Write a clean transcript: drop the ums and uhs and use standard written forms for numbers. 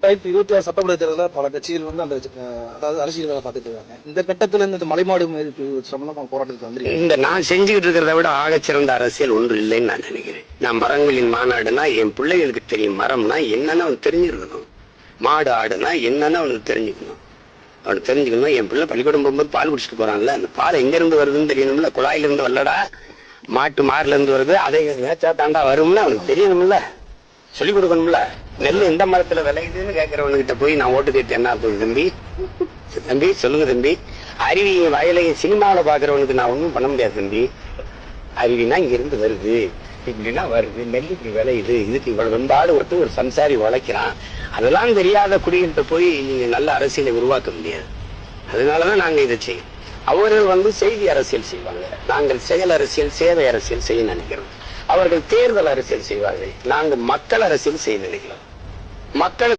2026 சட்டமன்ற தேர்தலில் பல கட்சிகள் வந்து அந்த அதாவது அரசியல் வேலை பார்த்துட்டு இருக்காங்க. இந்த கட்டத்துல இந்த மலைமாடு சம்பந்தமா போராட்டத்துக்கு வந்து இந்த நான் செஞ்சுக்கிட்டு இருக்கிறத விட ஆகச்சிறந்த அரசியல் ஒன்று இல்லைன்னு நான் நினைக்கிறேன். நான் மரங்களின் மாநாடுனா என் பிள்ளைகளுக்கு தெரியும். மரம்னா என்னன்னு அவனுக்கு தெரிஞ்சிருக்கணும். மாடு ஆடுனா என்னன்னு அவனுக்கு தெரிஞ்சுக்கணும். அவனுக்கு தெரிஞ்சுக்கணும். என் பிள்ளை பள்ளிக்கூடம் போகும்போது பால் குடிச்சிட்டு போறான்ல, அந்த பால் எங்க இருந்து வருதுன்னு தெரியணும்ல. குழாயில இருந்து வரலடா, மாறுல இருந்து வருது, அதை மேய்ச்சா தாண்டா வரும்னு அவனுக்கு தெரியணும்ல, சொல்லிக் கொடுக்கணும்ல. நெல் எந்த மரத்துல விளையுதுன்னு கேட்கறவனுக்கிட்ட போய் நான் ஓட்டு கேட்டு என்ன போகுது தம்பி? தம்பி சொல்லுங்க தம்பி. அருவி வயலையும் சினிமாவில் பாக்குறவனுக்கு நான் ஒன்றும் பண்ண முடியாது தம்பி. அருவினா இங்க இருந்து வருது, இப்படின்னா வருது, நெல் இப்படி விளையுது, இதுக்கு இவ்வளவு வெம்பாடு ஒருத்தர் ஒரு சம்சாரி உழைக்கிறான். அதெல்லாம் தெரியாத குடிகிட்ட போய் நீங்க நல்ல அரசியலை உருவாக்க முடியாது. அதனாலதான் நாங்க இதை செய்யும். அவர்கள் வந்து செய்தி அரசியல் செய்வாங்க, நாங்கள் செயல் அரசியல் சேவை அரசியல் செய்ய நினைக்கிறோம். அவர்கள் தேர்தல் அரசியல் செய்வார்கள், நாங்கள் மக்கள் அரசியல் செய்ய நினைக்கிறோம். மக்கள்